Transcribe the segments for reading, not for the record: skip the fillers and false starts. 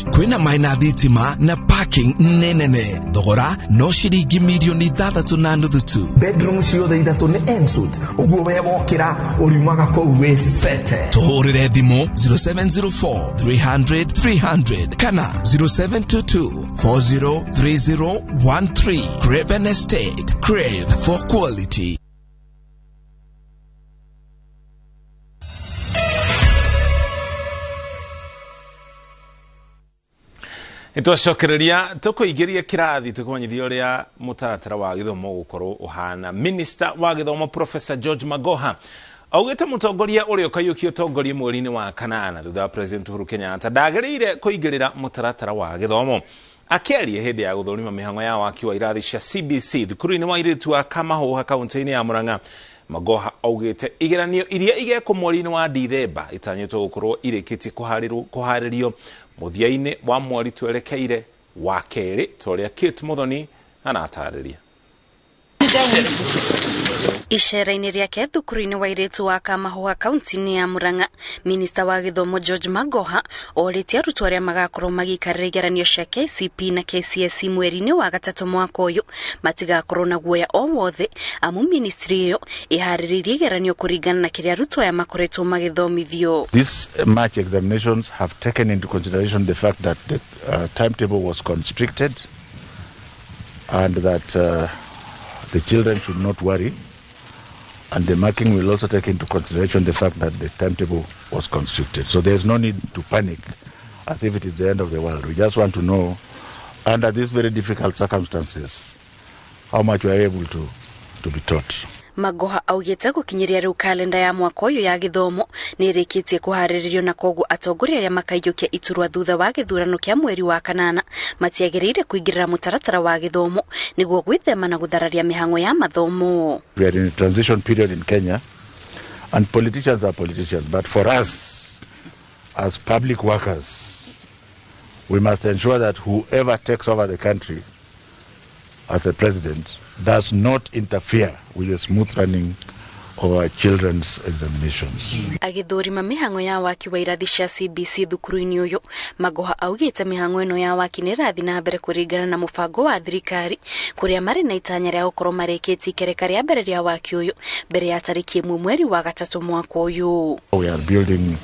College. Kwina maina thitima na parking nenene. Thogora no shiringi milioni 3.5 bedroom ciothe ithatu ni ensuite. Uguo we wokira uriumaga kou we sete. Tuhurire thimu 0704 300 300 kana 0722 403013. Craven Estate. Crave for quality. Itwacokereria tukuigiria kirathi tukumanyithia uria mutaratara wa githomo gukorwo uhana. Minister wa githomo Professor George Magoha augite mutongoria uria ukayukia utongoria mweri-ini wa kanana thutha wa President Uhuru Kenyatta ndagiriire kuigirira mutaratara wa githomo. Akiaria hindi ya guthurima mihango ya waki wa irathi cia CBC thukuru-ini wa iritu wa Kamahuha kaunti-ini ya Murang'a. Magoha augite igeranio iria igeko mweri-ini wa Dithemba itanyitwo gukorwo irikitie kuharirio muthia-ini wa mweri twerekeire wa keri toria Kate Muthoni anatariria. Ishera-ini riake thukuru-ini wa iritu wa Kamahuha kaunti-ini ya Murang'a, Minister wa githomo George Magoha oritie arutwo aria magakorwo magikarira igeranio cia KCPE na KCSE mweri-ini wa gatatu mwaka uyu matigakorwo na guoya o wothe amu ministry iyo ihariririe igeranio kuringana na kiria arutwo aya makoretwo magithomithio. These March examinations have taken into consideration the fact that the timetable was constricted and that the children should not worry, and the marking will also take into consideration the fact that the timetable was constricted. So there is no need to panic as if it is the end of the world. We just want to know, under these very difficult circumstances, how much we are able to be taught. Magoha augite gukinyiria riu kalenda ya mwaka uyu ya githomo ni rikitie kuhariririo na koguo atongoria aria makaiyukia iturwa thutha wa githurano kia mweri wa kanana matiagiriire kuingirira mutaratara wa githomo niguo gwithema na guthararia mihango ya mathomo. We are in a transition period in Kenya, and politicians are politicians, but for us as public workers we must ensure that whoever takes over the country as a president does not interfere with the smooth running of our children's examinations. Agithurima mihango ya waki wa irathi cia CBC thukuru-ini uyu, Magoha augite mihango ino ya waki ni rathi na mbere kuringana na mubango wa thirikari kuria mari na itanya ria gukorwo marikiti ikereka ria mbere ria waki uyu mbere ya tariki 1 mweri wa gatatu mwaka uyu. We are building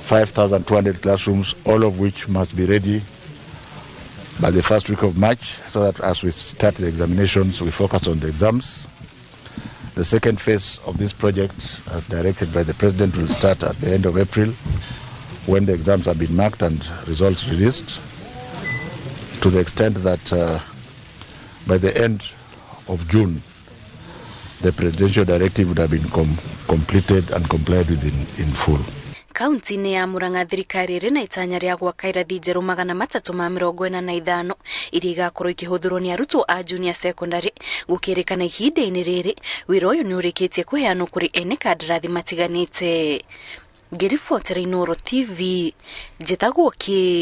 5,200 classrooms, all of which must be ready by the first week of March, so that as we start the examinations, we focus on the exams. The second phase of this project, as directed by the President, will start at the end of April, when the exams have been marked and results released, to the extent that by the end of June, the presidential directive would have been completed and complied with in full. Kaunti-ini ya Murang'a thirikari iri na itanya ria gwaka irathi njeru 345 iria igakorwo ikihuthirwo ni arutwo a junior secondary gukirikana ihinda-ini riri wira uyu ni urikitie kuheanwo kuri ene kandarathi matiganite. Ngiribotera Inooro TV, njitagwo ki